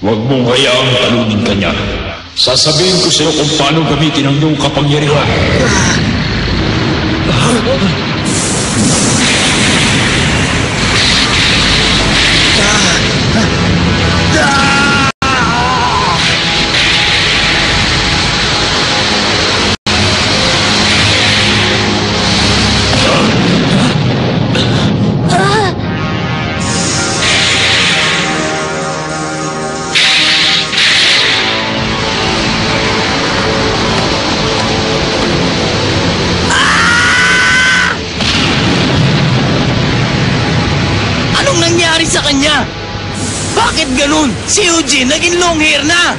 Huwag mong hayaang talunin ka niya. Sasabihin ko sa'yo kung paano gamitin ang iyong kapangyarihan. Sa kanya? Bakit ganun? Si Eugene naging long hair na!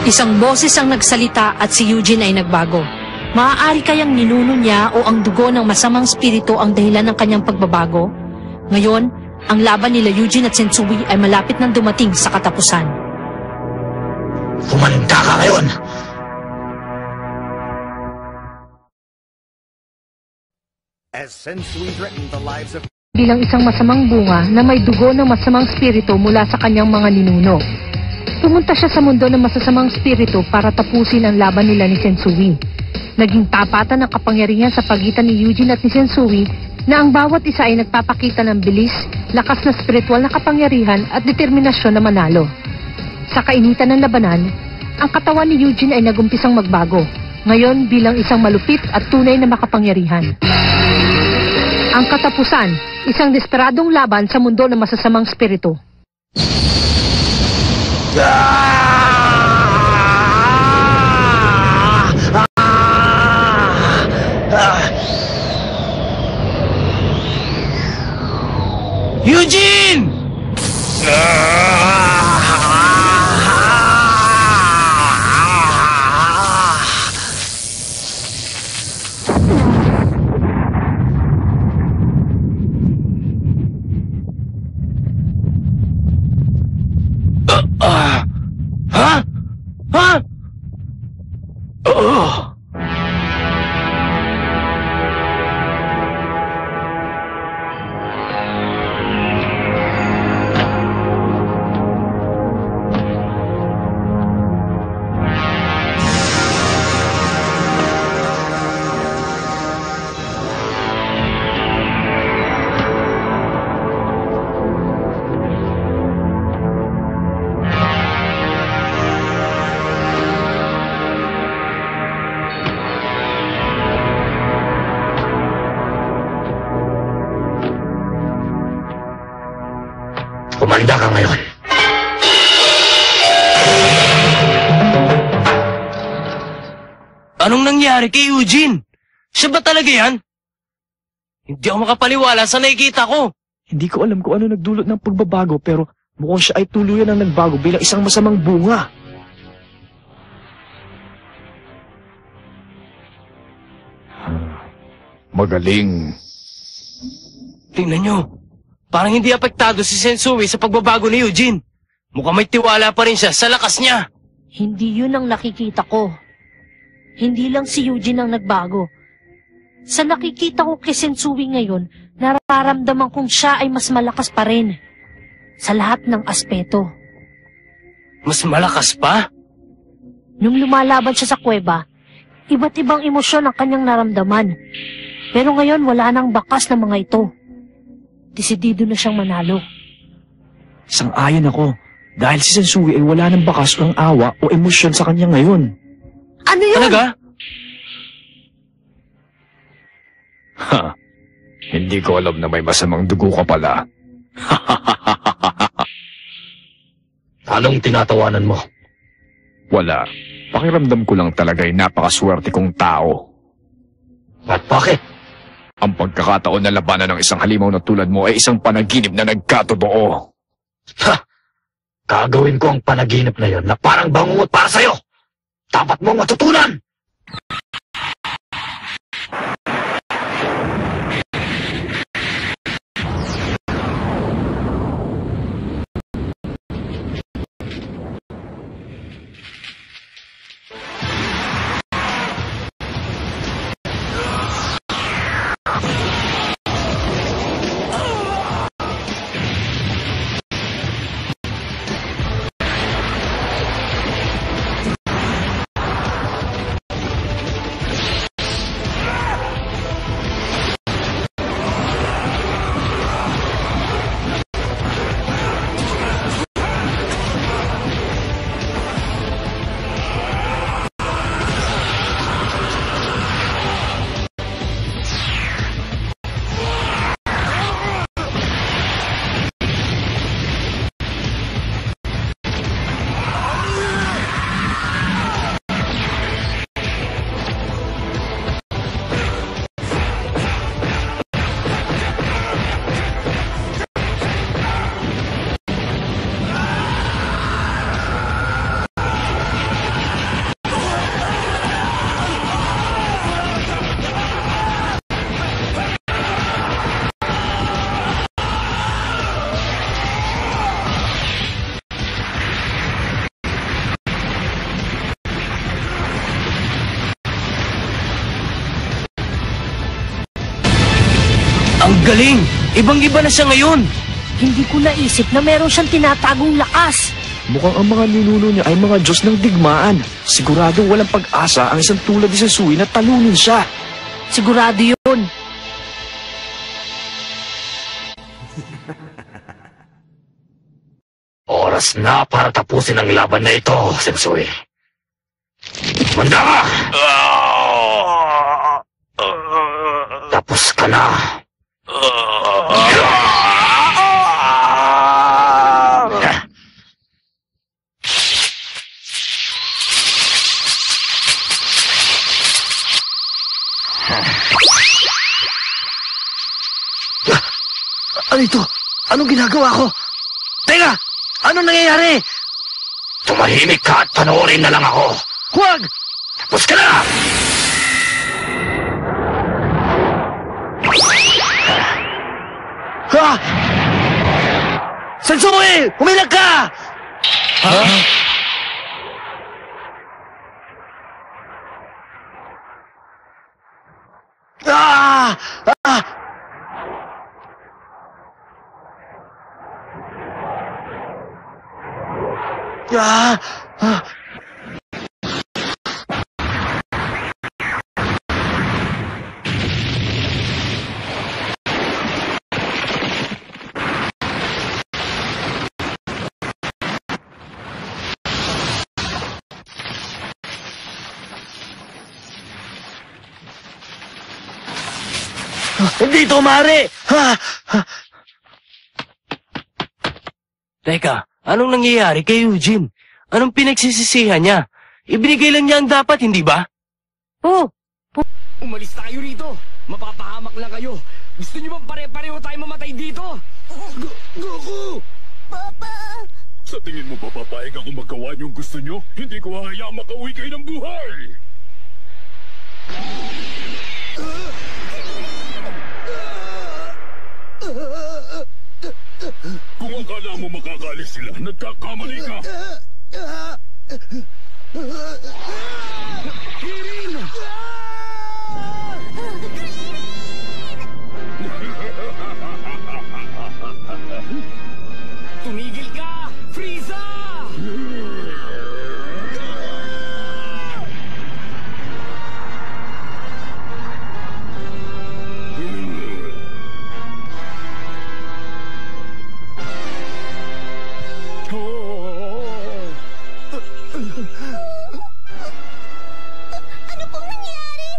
Isang boses ang nagsalita at si Eugene ay nagbago. Maaari kayang ninuno niya o ang dugo ng masamang spirito ang dahilan ng kanyang pagbabago? Ngayon, ang laban nila Eugene at Sensui ay malapit nang dumating sa katapusan. Kumanda ka ngayon! Bilang isang masamang bunga na may dugo ng masamang spirito mula sa kanyang mga ninuno. Pumunta siya sa mundo ng masasamang spirito para tapusin ang laban nila ni Sensui. Naging tapatan ang kapangyarihan sa pagitan ni Eugene at ni Sensui na ang bawat isa ay nagpapakita ng bilis, lakas na spiritual na kapangyarihan at determinasyon na manalo. Sa kainitan ng labanan, ang katawan ni Eugene ay nagumpisang magbago. Ngayon bilang isang malupit at tunay na makapangyarihan. Ang katapusan, isang desperadong laban sa mundo ng masasamang spirito. Eugene! Kumanda ka ngayon. Anong nangyari kay Eugene? Siya ba talaga yan? Hindi ako makapaniwala sa nakikita ko. Hindi ko alam kung ano nagdulot ng pagbabago pero mukhang siya ay tuluyan ang nagbago bilang isang masamang bunga. Magaling. Tingnan nyo. Parang hindi apektado si Sensui sa pagbabago ni Eugene. Mukhang may tiwala pa rin siya sa lakas niya. Hindi yun ang nakikita ko. Hindi lang si Eugene ang nagbago. Sa nakikita ko kay Sensui ngayon, nararamdaman kong siya ay mas malakas pa rin. Sa lahat ng aspeto. Mas malakas pa? Nung lumalaban siya sa kuweba, iba't ibang emosyon ang kanyang naramdaman. Pero ngayon wala nang bakas ng mga ito. Desidido na siyang manalo. Sang-ayon ako. Dahil si Sensui ay wala ng bakas ng awa o emosyon sa kanya ngayon. Ano yun? Talaga? Ha, hindi ko alam na may masamang dugo ka pala. Anong tinatawanan mo? Wala. Pakiramdam ko lang talaga ay napakaswerte kong tao. At bakit? Ang pagkakataon na labanan ng isang halimaw na tulad mo ay isang panaginip na nagkatotoo. Ha! Gagawin ko ang panaginip na yon na parang bangungot para sa'yo! Dapat mong matutunan! galing! Ibang-iba na siya ngayon! Hindi ko naisip na meron siyang tinatagong lakas. Mukhang ang mga ninuno niya ay mga Diyos ng digmaan. Siguradong walang pag-asa ang isang tulad ni Sensui na talunin siya. Sigurado yun. Oras na para tapusin ang laban na ito, Sensui. Manda ka! Tapos ka na. Ano ito? Anong ginagawa ko? Teka! Anong nangyayari? Tumahimik ka at panoorin na lang ako. Huwag! Tapos ka na! Ha! Sensui! Umilag ka! Ha? Ah! Ah! Ah! Ah! Hindi ito, Mare! Ha! Ha! Teka, anong nangyayari kay Eugene? Anong pinagsisisihan niya? Ibinigay lang niya ang dapat, hindi ba? Oh, Umalis tayo rito! Mapapahamak lang kayo! Gusto niyo bang pare-pareho tayo mamatay dito? Goku! Papa! Sa tingin mo papapayag ako magawa niyong gusto niyo? Hindi ko hahayaang makauwi kayo ng buhay! Kung akala mo makakalis sila, nagkakamali ka! Kirin! Tumigil ka! Frieza! Ano pong nangyari?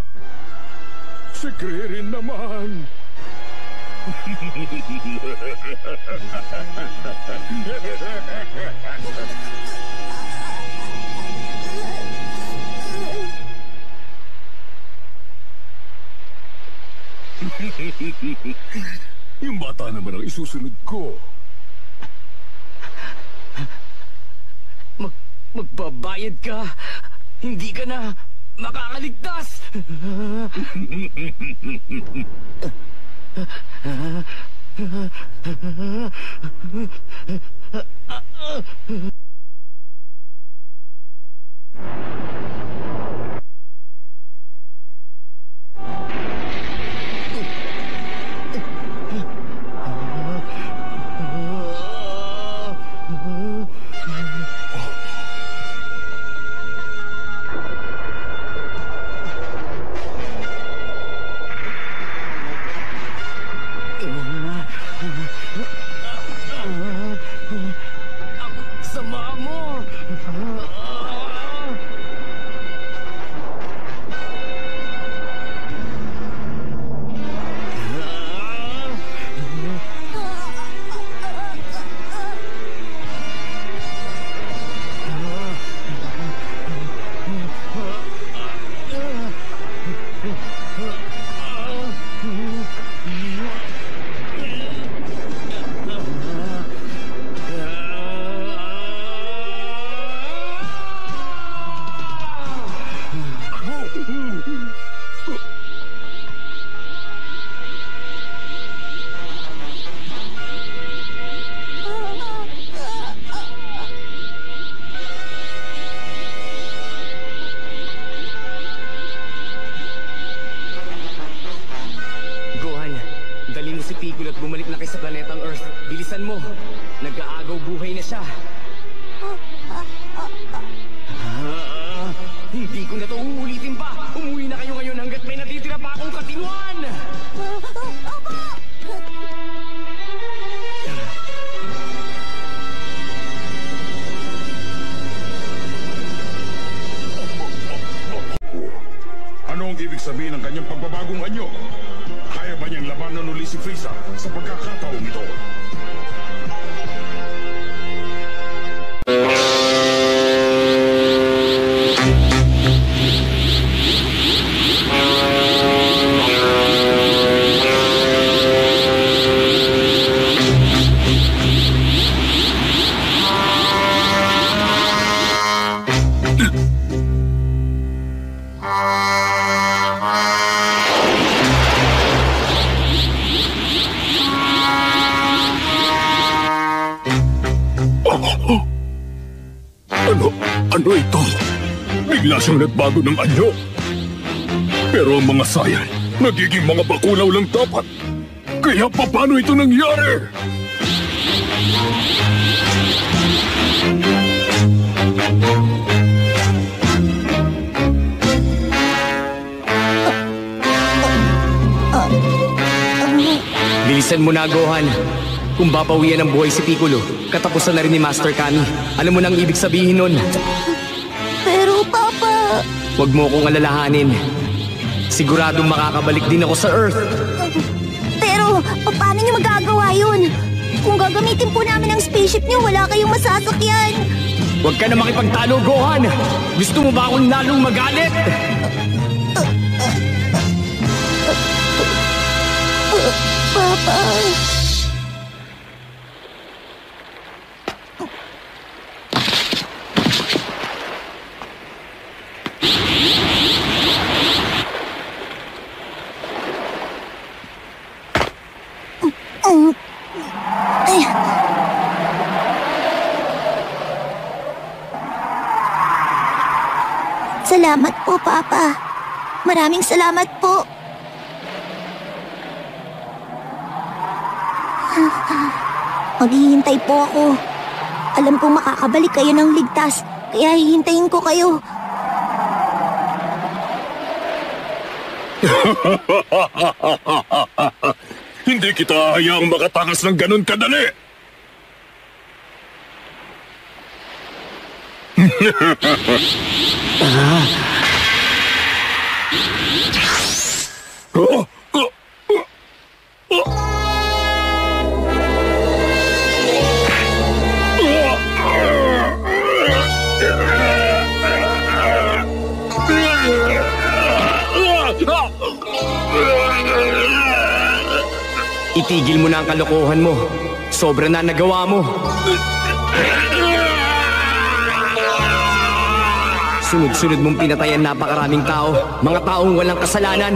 Si Kririn naman! Yung bata naman ang isusunod ko. Magbabayad ka! Hindi ka na makakaligtas! Piccolo at bumalik na kay sa planetang Earth. Bilisan mo. Nag-aagaw buhay na siya. Hindi ko na to uulitin pa. Umuwi na kayo ngayon hanggat may natitira pa akong katinuan. Ano ang ibig sabihin ng kanyang pagbabagong anyo? Kaya ba niyang labanan uli si Frieza sa pagkakataong ito? Ano ito? Bigla siyang nagbago ng anyo. Pero ang mga Saiyan, nagiging mga bakulaw lang dapat. Kaya paano ito nangyari? Bilisan mo na, Gohan. Kung babawian ng buhay si Piccolo, katapusan na rin ni Master Kami. Alam mo na ang ibig sabihin nun. Pero, Papa... Huwag mo akong alalahanin. Siguradong makakabalik din ako sa Earth. Pero, paano niyo magagawa yun? Kung gagamitin po namin ang spaceship niyo, wala kayong masasakyan. Huwag ka na makipagtalo, Gohan! Gusto mo ba akong lalong magalit? Papa... Salamat po, Papa. Maraming salamat po. Maghihintay po ako. Alam kong makakabalik kayo ng ligtas, kaya hihintayin ko kayo. Hindi kita hayaang makatakas ng ganun kadali. Itigil mo na ang kalokohan mo. Sobra na nagawa mo. Sunod-sunod mong pinatayan napakaraming tao. Mga taong walang kasalanan.